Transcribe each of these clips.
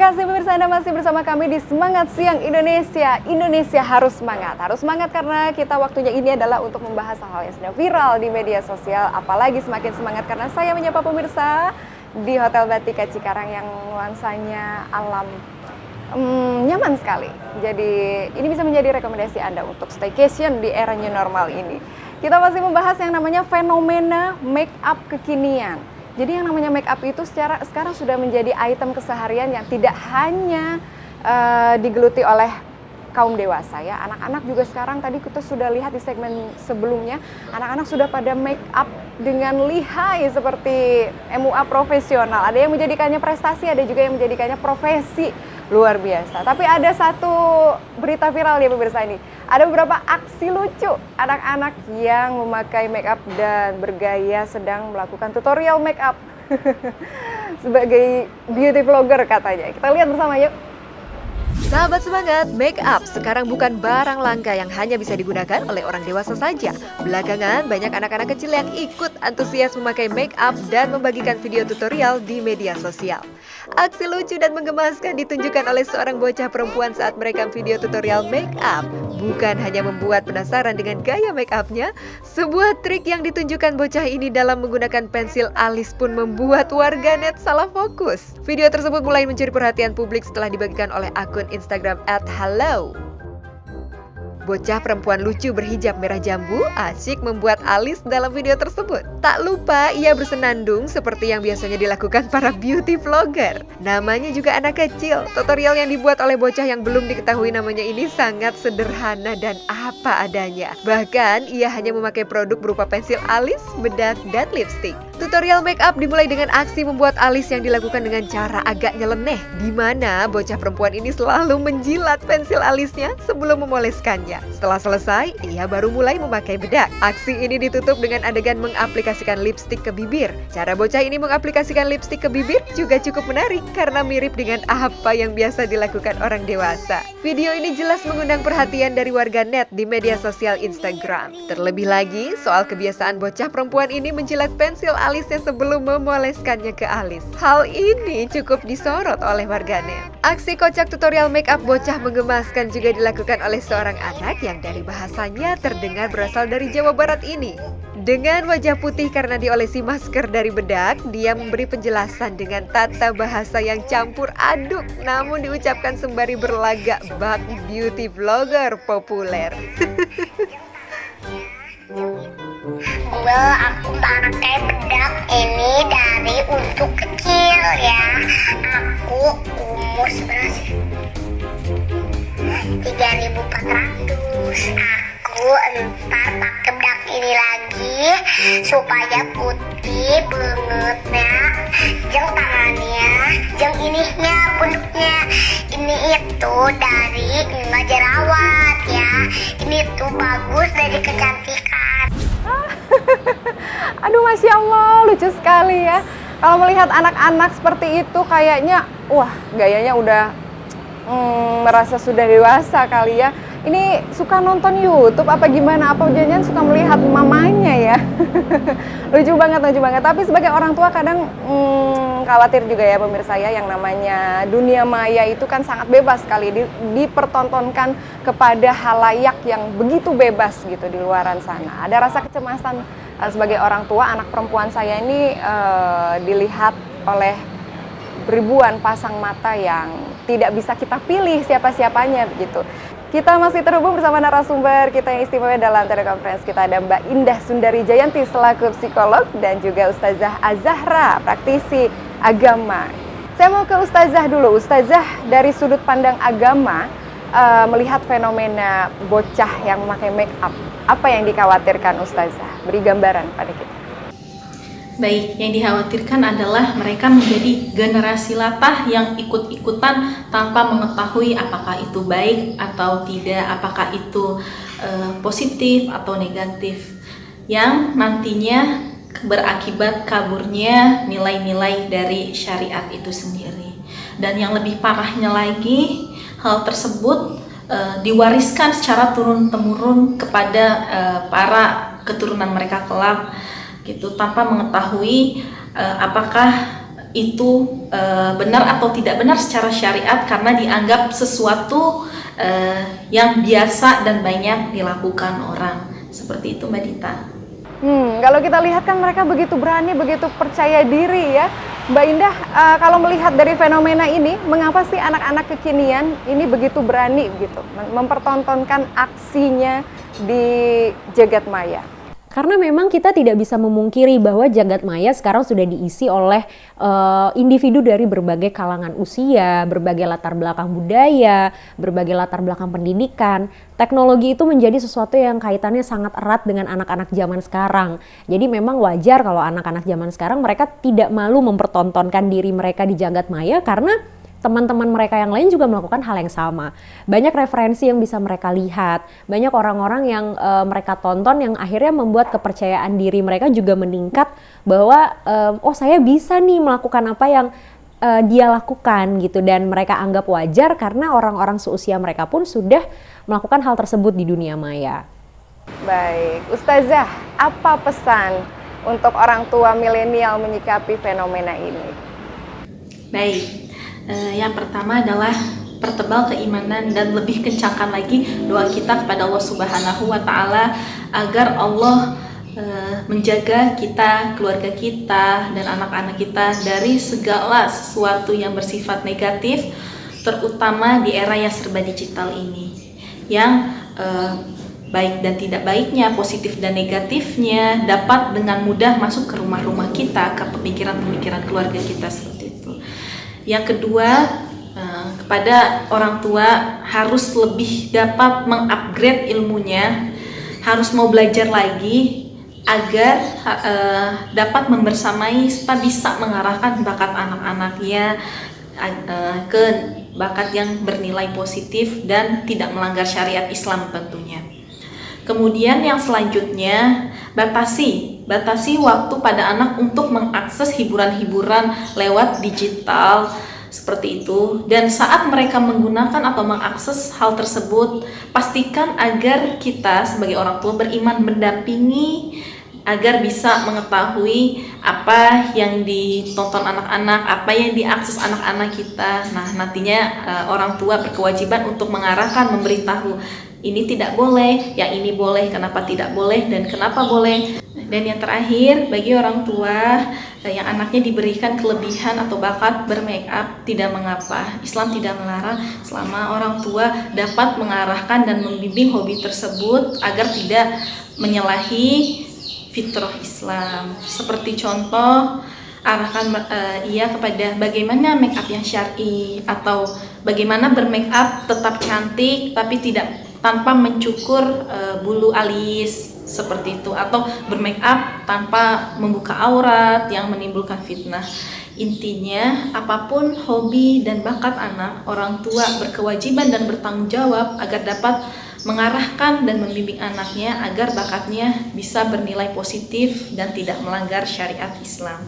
kasih pemirsa, Anda masih bersama kami di Semangat Siang Indonesia. Indonesia harus semangat. Harus semangat karena kita waktunya ini adalah untuk membahas hal-hal yang sedang viral di media sosial. Apalagi semakin semangat karena saya menyapa pemirsa di Hotel Batika Cikarang yang nuansanya alam nyaman sekali. Jadi ini bisa menjadi rekomendasi Anda untuk staycation di era new normal ini. Kita masih membahas yang namanya fenomena make up kekinian. Jadi yang namanya make up itu sekarang sudah menjadi item keseharian yang tidak hanya digeluti oleh kaum dewasa ya. Anak-anak juga sekarang, tadi kita sudah lihat di segmen sebelumnya, anak-anak sudah pada make up dengan lihai seperti MUA profesional. Ada yang menjadikannya prestasi, ada juga yang menjadikannya profesi luar biasa. Tapi ada satu berita viral ya pemirsa ini. Ada beberapa aksi lucu anak-anak yang memakai make up dan bergaya sedang melakukan tutorial make up sebagai beauty vlogger katanya. Kita lihat bersama yuk. Sahabat semangat, make up sekarang bukan barang langka yang hanya bisa digunakan oleh orang dewasa saja. Belakangan banyak anak-anak kecil yang ikut antusias memakai make up dan membagikan video tutorial di media sosial. Aksi lucu dan menggemaskan ditunjukkan oleh seorang bocah perempuan saat merekam video tutorial make up. Bukan hanya membuat penasaran dengan gaya make upnya, sebuah trik yang ditunjukkan bocah ini dalam menggunakan pensil alis pun membuat warganet salah fokus. Video tersebut mulai mencuri perhatian publik setelah dibagikan oleh akun Instagram @hello. Bocah perempuan lucu berhijab merah jambu asyik membuat alis dalam video tersebut. Tak lupa ia bersenandung seperti yang biasanya dilakukan para beauty vlogger. Namanya juga anak kecil. Tutorial yang dibuat oleh bocah yang belum diketahui namanya ini sangat sederhana dan apa adanya. Bahkan ia hanya memakai produk berupa pensil alis, bedak, dan lipstick. Tutorial make up dimulai dengan aksi membuat alis yang dilakukan dengan cara agak nyeleneh, di mana bocah perempuan ini selalu menjilat pensil alisnya sebelum memoleskannya. Setelah selesai, ia baru mulai memakai bedak. Aksi ini ditutup dengan adegan mengaplikasikan lipstik ke bibir. Cara bocah ini mengaplikasikan lipstik ke bibir juga cukup menarik karena mirip dengan apa yang biasa dilakukan orang dewasa. Video ini jelas mengundang perhatian dari warganet di media sosial Instagram. Terlebih lagi, soal kebiasaan bocah perempuan ini menjilat pensil alisnya sebelum memoleskannya ke alis. Hal ini cukup disorot oleh warganet. Aksi kocak tutorial make up bocah menggemaskan juga dilakukan oleh seorang anak yang dari bahasanya terdengar berasal dari Jawa Barat ini. Dengan wajah putih karena diolesi masker dari bedak, dia memberi penjelasan dengan tata bahasa yang campur aduk, namun diucapkan sembari berlagak bak beauty vlogger populer. Aku pakai bedak ini dari untuk kecil ya. Aku umur berapa? 3.400. Aku entar pakai bedak ini lagi supaya putih bangetnya. Jeng tangannya, jeng ininya, punduknya. Ini itu dari bunga jerawat ya. Ini tuh bagus dari kecantikan. Aduh, Masya Allah, lucu sekali ya. Kalau melihat anak-anak seperti itu kayaknya, wah gayanya udah merasa sudah dewasa kali ya. Ini suka nonton YouTube apa gimana? Apa jangan suka melihat mamanya ya? Lucu banget, lucu banget. Tapi sebagai orang tua kadang khawatir juga ya pemirsa ya, yang namanya dunia maya itu kan sangat bebas sekali dipertontonkan kepada halayak yang begitu bebas gitu di luaran sana. Ada rasa kecemasan sebagai orang tua, anak perempuan saya ini dilihat oleh ribuan pasang mata yang tidak bisa kita pilih siapa-siapanya begitu. Kita masih terhubung bersama narasumber kita yang istimewa dalam telekonferensi kita. Ada Mbak Indah Sundari Jayanti selaku psikolog dan juga Ustazah Azahra, praktisi agama. Saya mau ke Ustazah dulu. Ustazah, dari sudut pandang agama, melihat fenomena bocah yang memakai make up, apa yang dikhawatirkan Ustazah? Beri gambaran pada kita. Baik, yang dikhawatirkan adalah mereka menjadi generasi latah yang ikut-ikutan tanpa mengetahui apakah itu baik atau tidak, apakah itu positif atau negatif, yang nantinya berakibat kaburnya nilai-nilai dari syariat itu sendiri. Dan yang lebih parahnya lagi, hal tersebut diwariskan secara turun-temurun kepada para keturunan mereka kelak gitu, tanpa mengetahui apakah itu benar atau tidak benar secara syariat karena dianggap sesuatu yang biasa dan banyak dilakukan orang. Seperti itu Mbak Dita. Kalau kita lihat kan mereka begitu berani, begitu percaya diri ya. Mbak Indah, kalau melihat dari fenomena ini, mengapa sih anak-anak kekinian ini begitu berani gitu mempertontonkan aksinya di jagat maya? Karena memang kita tidak bisa memungkiri bahwa jagat maya sekarang sudah diisi oleh individu dari berbagai kalangan usia, berbagai latar belakang budaya, berbagai latar belakang pendidikan. Teknologi itu menjadi sesuatu yang kaitannya sangat erat dengan anak-anak zaman sekarang. Jadi memang wajar kalau anak-anak zaman sekarang mereka tidak malu mempertontonkan diri mereka di jagat maya karena teman-teman mereka yang lain juga melakukan hal yang sama. Banyak referensi yang bisa mereka lihat, banyak orang-orang yang mereka tonton yang akhirnya membuat kepercayaan diri mereka juga meningkat bahwa oh saya bisa nih melakukan apa yang dia lakukan gitu, dan mereka anggap wajar karena orang-orang seusia mereka pun sudah melakukan hal tersebut di dunia maya. Baik, Ustazah, apa pesan untuk orang tua milenial menyikapi fenomena ini? Baik. Yang pertama adalah pertebal keimanan dan lebih kencangkan lagi doa kita kepada Allah Subhanahu wa Ta'ala agar Allah menjaga kita, keluarga kita, dan anak-anak kita dari segala sesuatu yang bersifat negatif, terutama di era yang serba digital ini, yang baik dan tidak baiknya, positif dan negatifnya dapat dengan mudah masuk ke rumah-rumah kita, ke pemikiran-pemikiran keluarga kita seperti itu. Yang kedua, kepada orang tua harus lebih dapat mengupgrade ilmunya, harus mau belajar lagi agar dapat membersamai serta bisa mengarahkan bakat anak-anaknya ke bakat yang bernilai positif dan tidak melanggar syariat Islam tentunya. Kemudian yang selanjutnya, batasi waktu pada anak untuk mengakses hiburan-hiburan lewat digital seperti itu, dan saat mereka menggunakan atau mengakses hal tersebut, pastikan agar kita sebagai orang tua beriman mendampingi agar bisa mengetahui apa yang ditonton anak-anak, apa yang diakses anak-anak kita. Nah, nantinya orang tua berkewajiban untuk mengarahkan, memberitahu ini tidak boleh, yang ini boleh, kenapa tidak boleh, dan kenapa boleh. Dan yang terakhir, bagi orang tua yang anaknya diberikan kelebihan atau bakat bermake up, tidak mengapa. Islam tidak melarang selama orang tua dapat mengarahkan dan membimbing hobi tersebut agar tidak menyalahi fitrah Islam. Seperti contoh, arahkan ia kepada bagaimana make up yang syar'i, atau bagaimana bermake up tetap cantik tapi tidak tanpa mencukur bulu alis seperti itu, atau bermake up tanpa membuka aurat yang menimbulkan fitnah. Intinya, apapun hobi dan bakat anak, orang tua berkewajiban dan bertanggung jawab agar dapat mengarahkan dan membimbing anaknya agar bakatnya bisa bernilai positif dan tidak melanggar syariat Islam.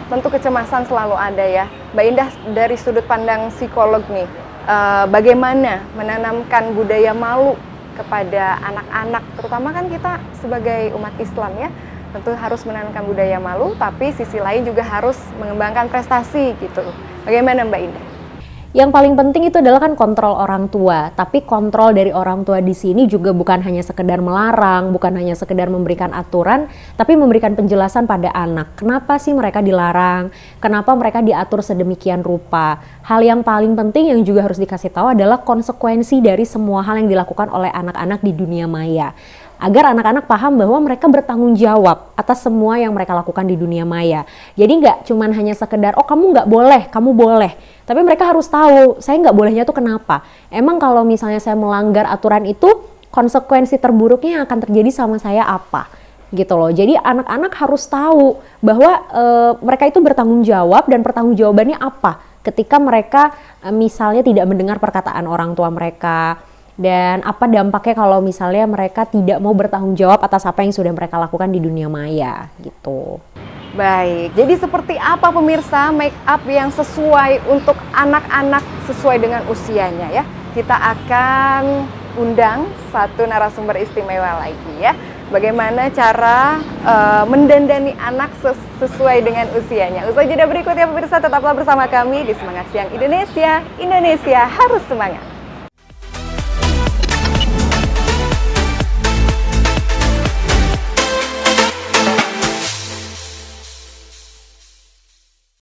Tentu kecemasan selalu ada ya. Mbak Indah, dari sudut pandang psikolog nih, bagaimana menanamkan budaya malu kepada anak-anak, terutama kan kita sebagai umat Islam ya, tentu harus menanamkan budaya malu, tapi sisi lain juga harus mengembangkan prestasi gitu. Bagaimana Mbak Indah? Yang paling penting itu adalah kan kontrol orang tua, tapi kontrol dari orang tua di sini juga bukan hanya sekedar melarang, bukan hanya sekedar memberikan aturan, tapi memberikan penjelasan pada anak. Kenapa sih mereka dilarang? Kenapa mereka diatur sedemikian rupa? Hal yang paling penting yang juga harus dikasih tahu adalah konsekuensi dari semua hal yang dilakukan oleh anak-anak di dunia maya. Agar anak-anak paham bahwa mereka bertanggung jawab atas semua yang mereka lakukan di dunia maya. Jadi nggak cuman hanya sekedar, oh kamu nggak boleh, kamu boleh. Tapi mereka harus tahu, saya nggak bolehnya tuh kenapa. Emang kalau misalnya saya melanggar aturan itu, konsekuensi terburuknya yang akan terjadi sama saya apa? Gitu loh. Jadi anak-anak harus tahu bahwa mereka itu bertanggung jawab, dan pertanggung jawabannya apa ketika mereka misalnya tidak mendengar perkataan orang tua mereka. Dan apa dampaknya kalau misalnya mereka tidak mau bertanggung jawab atas apa yang sudah mereka lakukan di dunia maya gitu. Baik, jadi seperti apa pemirsa make up yang sesuai untuk anak-anak sesuai dengan usianya ya? Kita akan undang satu narasumber istimewa lagi ya. Bagaimana cara mendandani anak sesuai dengan usianya. Usai jeda berikut ya pemirsa, tetaplah bersama kami di Semangat Siang Indonesia. Indonesia harus semangat.